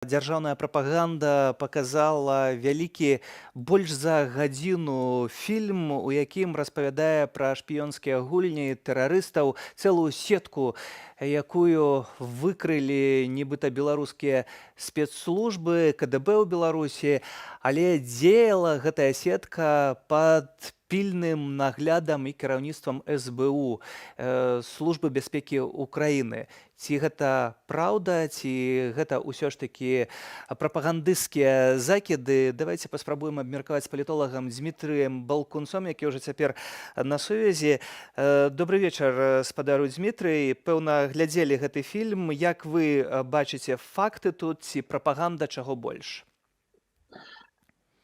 Дзяржаўная прапаганда паказала вялікі больш за гадзіну фільм, у якім распавядае пра шпіёнскія гульні тэрарыстаў, цэлую сетку, якую выкрылі нібыта беларускія спецслужбы, КДБ ў Беларусі, але дзеяла гэтая сетка пад пільным наглядам і кіраўніцтвам СБУ, Службы бяспекі Украіны. Ці гэта праўда, ці гэта ўсё ж такі прапагандысцкія закіды? Давайце паспрабуем абмеркаваць з палітолагам Дзмітрыем Балкунцом, які ўжо цяпер на сувязі. Добры вечар, спадару Дзмітрый. Пэўна, глядзелі гэты фільм. Як вы бачыце факты тут, ці прапаганда, чаго больш?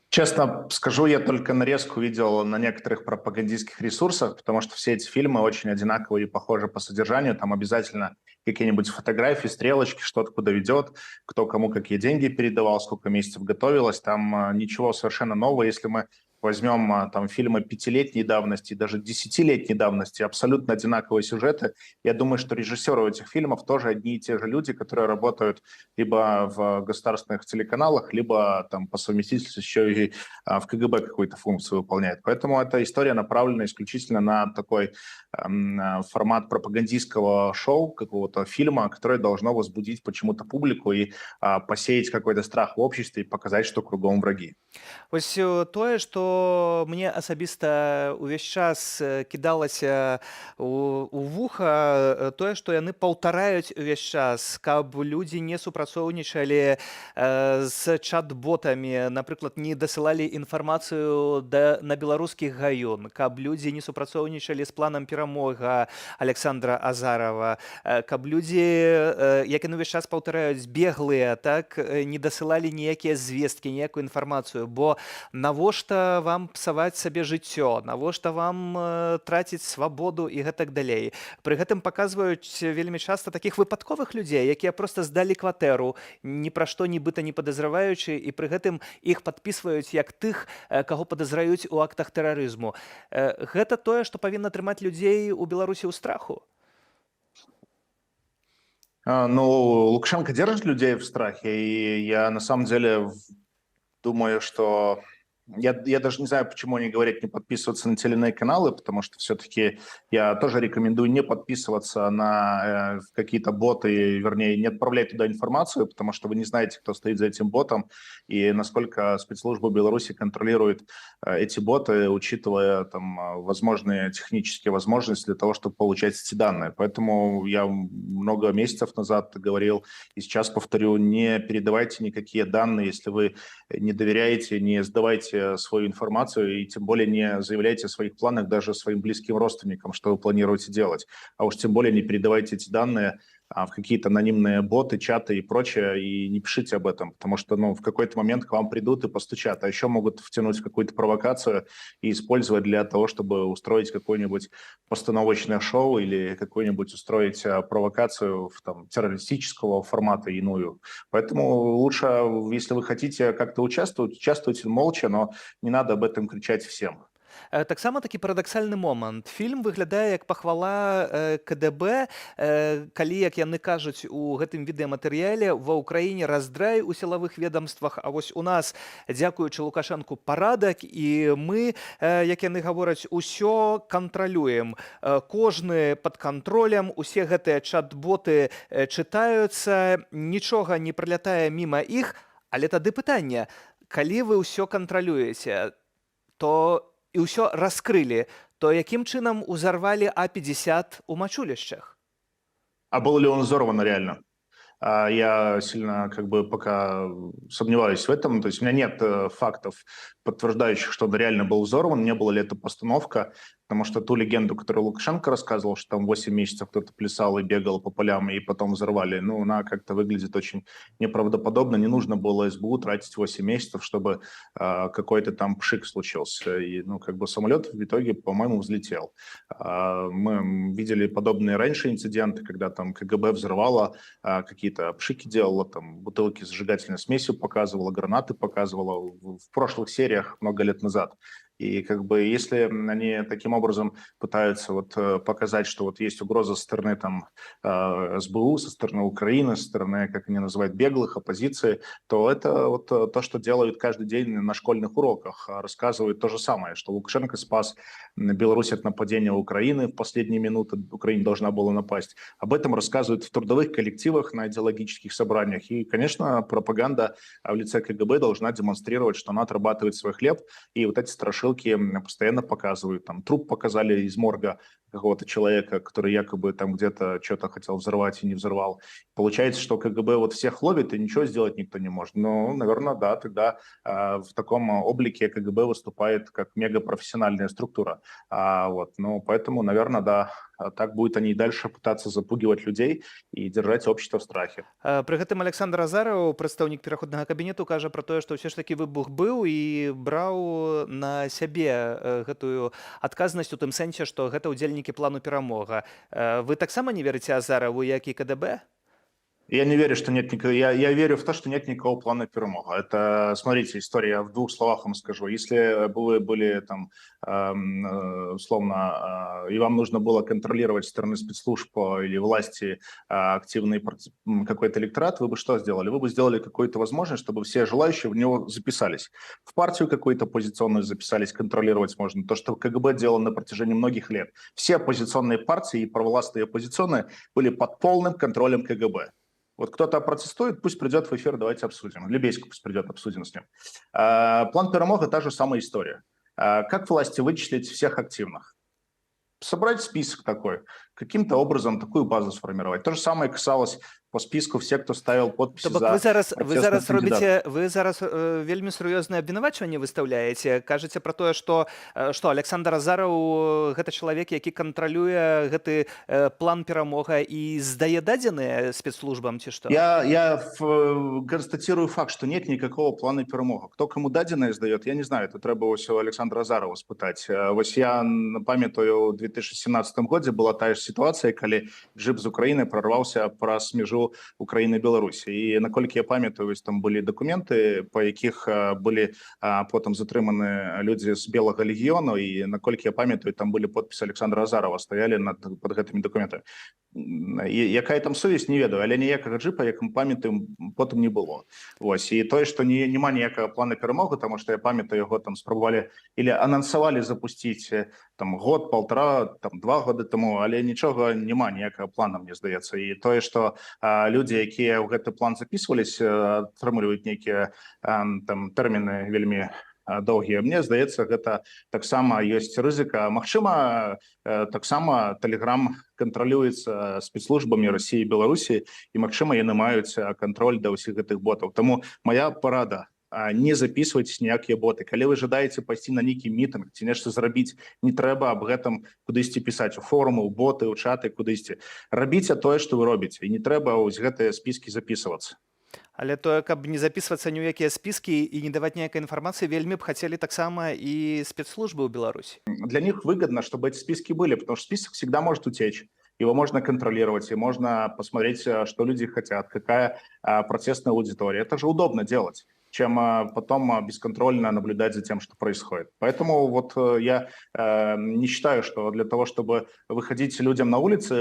Честно скажу, я только нарезку видел на некоторых пропагандистских ресурсах, потому что все эти фильмы очень одинаковые и похожи по содержанию. Там обязательно какие-нибудь фотографии, стрелочки, что откуда ведет, кто кому какие деньги передавал, сколько месяцев готовилось. Там ничего совершенно нового. Если мы возьмем там фильмы пятилетней давности, даже десятилетней давности, абсолютно одинаковые сюжеты, я думаю, что режиссеры этих фильмов тоже одни и те же люди, которые работают либо в государственных телеканалах, либо там по совместительству еще и в КГБ какую-то функцию выполняет. Поэтому эта история направлена исключительно на такой формат пропагандистского шоу, какого-то фильма, которое должно возбудить почему-то публику и посеять какой-то страх в обществе и показать, что кругом враги. Вось тое, што мне асабіста ўвесь час кідалася у вуха, тое, што яны паўтараюць увесь час, каб людзі не супрацоўнічалі з чат-ботамі, напрыклад, не дасылалі інфармацыю на беларускіх гаён, каб людзі не супрацоўнічалі з планам перамога Александра Азарова, каб людзі, як яны ўвесь час паўтараюць, беглыя, так, не дасылалі ніякія звесткі, ніякую інфармацыю. Бо навошта вам псаваць сабе жыццё, навошта вам траціць свабоду і гэтак далей. Пры гэтым паказваюць вельмі часта такіх выпадковых людзей, якія проста здалі кватэру, ні пра што нібыта не падазраваючы, і пры гэтым іх падпісваюць як тых, каго падазраюць у актах тэрарызму. Гэта тое, што павінна трымаць людзей у Беларусі ў страху. Ну, Лукашенко держит людей в страхе, и я на самом деле думаю, что я даже не знаю, почему они говорят не подписываться на те или иные каналы, потому что все-таки я тоже рекомендую не подписываться на какие-то боты, вернее, не отправлять туда информацию, потому что вы не знаете, кто стоит за этим ботом и насколько спецслужбы Беларуси контролируют эти боты, учитывая там возможные технические возможности для того, чтобы получать эти данные. Поэтому я много месяцев назад говорил и сейчас повторю, не передавайте никакие данные, если вы не доверяете, не сдавайте свою информацию и тем более не заявляйте о своих планах даже своим близким родственникам, что вы планируете делать. А уж тем более не передавайте эти данные в какие-то анонимные боты, чаты и прочее, и не пишите об этом, потому что в какой-то момент к вам придут и постучат, а еще могут втянуть в какую-то провокацию и использовать для того, чтобы устроить какое-нибудь постановочное шоу или какую-нибудь устроить провокацию террористического формата иную. Поэтому лучше, если вы хотите как-то участвовать, участвуйте молча, но не надо об этом кричать всем. Таксама такі парадаксальны момант. Фільм выглядае як пахвала КДБ, калі, як яны кажуць у гэтым відэаматэрыяле, ва ўкраіне раздрай у сілавых ведомствах, а вось у нас, дзякуючы Лукашэнку, парадак, і мы, як яны гавораць, усё кантралюем. Кожны пад кантролем, усе гэтыя чат-боты чытаюцца, нічога не пралятае міма іх, але тады пытанне: калі вы ўсё кантралюеце, то і ўсё раскрылі, то якім чынам узарвалі А-50 у мачулішчах? А был ли он взорван реально? Я сильно пока сомневаюсь в этом. То есть у меня нет фактов, подтверждающих, что он реально был взорван. Не была ли это постановка? Потому что ту легенду, которую Лукашенко рассказывал, что там 8 месяцев кто-то плясал и бегал по полям, и потом взорвали, она как-то выглядит очень неправдоподобно. Не нужно было СБУ тратить 8 месяцев, чтобы какой-то там пшик случился. И, самолет в итоге, по-моему, взлетел. Мы видели подобные раньше инциденты, когда там КГБ взрывало, какие-то пшики делало, там бутылки с зажигательной смесью показывала, гранаты показывала в прошлых сериях много лет назад. И как бы если они таким образом пытаются вот показать, что вот есть угроза со стороны там СБУ, со стороны Украины, со стороны, как они называют, беглых, оппозиции, то это вот то, что делают каждый день на школьных уроках. Рассказывают то же самое, что Лукашенко спас Беларусь от нападения Украины в последние минуты, Украина должна была напасть. Об этом рассказывают в трудовых коллективах, на идеологических собраниях. И, конечно, пропаганда в лице КГБ должна демонстрировать, что она отрабатывает свой хлеб. И вот эти страшилки постоянно показывают. Там труп показали из морга какого-то человека, который якобы там где-то что-то хотел взорвать и не взорвал. Получается, что КГБ вот всех ловит, и ничего сделать никто не может. Ну, наверное, да, тогда в таком облике КГБ выступает как мегапрофессиональная структура. Вот, ну, поэтому, наверное, да, так будут они и дальше пытаться запугивать людей и держать общество в страхе. Пры гэтым Александр Азараў, прадстаўнік пераходнага кабінету, кажа пра тое, што ўсё ж такі выбух быў і браў на сябе гэтую адказнасць у тым сэнсе, што гэта ўдзельнікі плану перамога. Вы таксама не верыце Азараву, як і КДБ? Я не верю, что нет никакого... Я верю в то, что нет никакого плана перемога. Это, смотрите, история, я в двух словах вам скажу. Если бы вы были там, условно, и вам нужно было контролировать со стороны спецслужб или власти активный какой-то электорат, вы бы что сделали? Вы бы сделали какую-то возможность, чтобы все желающие в него записались. В партию какую-то оппозиционную записались, контролировать можно. То, что КГБ делало на протяжении многих лет. Все оппозиционные партии, и провластные, и оппозиционные, были под полным контролем КГБ. Вот кто-то протестует, пусть придет в эфир, давайте обсудим. Лебедько пусть придет, обсудим с ним. План перемога – та же самая история. Как власти вычислить всех активных? Собрать список такой, каким-то образом такую базу сформировать. То же самое касалось по списку всех, кто ставил подписи То бок за вы зараз протестных кандидатов. робіце вы зараз вельмі сур'ёзнае абвінавачванне выстаўляеце, кажаце пра тое, што Александр Азараў гэта чалавек, які кантралюе гэты план перамога і здае дадзеныя спецслужбам ці што? Констатирую факт, что нет никакого плана перемога. Кто кому дадзеныя сдает, я не знаю, это трэба ось у Александра Азарова спытаць. Вось я памятаю, у 2017 годзе была тая ж ситуация, калі джип з Украины прорвался праз мяжу Украины и Беларусі. І наколькі я памятаю, там были документы, по якіх были потом затрыманы люди з Белого легіону, і наколькі я памятаю, там были подписи Александра Азарова, стояли под гэтымі документами. Якая там сувязь, не ведаю, але ніякага джипа, як мы памятаем, потым не было. Вось. І тое, што няма ніякага плана перамоги, тому що я памятаю, його там спробували или анансавалі запусціць там год, полтора, там 2 годы тому, але нічога няма, ніякага плана, мне здаецца. І тое, што людзі, якія ў гэты план записывались, атрымліваюць нейкія там тэрміны вельмі доўгія. Мне здаецца, гэта таксама ёсць рызыка. Магчыма, таксама Telegram кантралюецца спецслужбамі России і Беларусі, і магчыма, яны маюць кантроль да ўсіх гэтых ботаў. Таму моя парада: не записывайтесь ніякія боты. Калі вы жадаеце пайсці на нейкі мітынг ці нешта зрабіць, не трэба аб гэтым кудысьці пісаць у форумы, у боты, у чаты, кудысьці. Рабіце тое, што вы робіце, і не трэба вось гэтыя спіскі записывацца. Але тое, каб не записывацца ні ў якія спіскі і не даваць ніякай інфармацыі, вельмі б хацелі таксама і спецслужбы ў Беларусі. Для них выгодно, чтобы эти списки были, потому что список всегда может утечь. Его можно контролировать, и можно посмотреть, что люди хотят, какая протестная аудитория. Это же удобно делать, чем потом бесконтрольно наблюдать за тем, что происходит. Поэтому вот я не считаю, что для того, чтобы выходить людям на улицы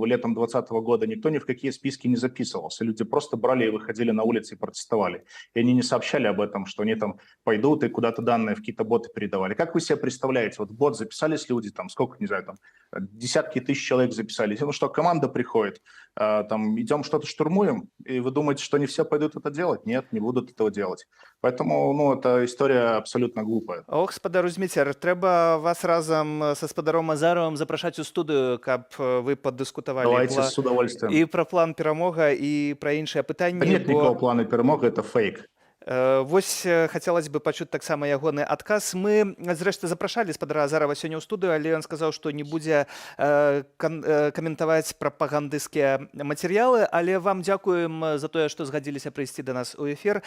летом 2020 года, никто ни в какие списки не записывался. Люди просто брали и выходили на улицы и протестовали. И они не сообщали об этом, что они там пойдут и куда-то данные в какие-то боты передавали. Как вы себе представляете, вот в бот записались люди, там сколько, не знаю, там десятки тысяч человек записались. Ну что, команда приходит, там идем что-то штурмуем, и вы думаете, что не все пойдут это делать? Нет, не будут этого делать. Поэтому, ну, эта история абсолютно глупая. Ох, спадару Зміцер, трэба вас разам са спадаром Азаровым запрашаць у студыю, каб вы паддыскутавалі Давайте с удовольствием. і пра план перамога, і пра іншыя пытанні. Да нет никакого плана перемога, это фейк. Вось хацелось бы пачуць таксама ягоны адказ. Мы, зрэшты, запрашалі спадара Азарова сёння ў студыю, але ён сказаў, што не будзе каментаваць прапагандысцкія матэрыялы, але вам дзякуем за тое, што згадзіліся прыйсці да нас у эфір.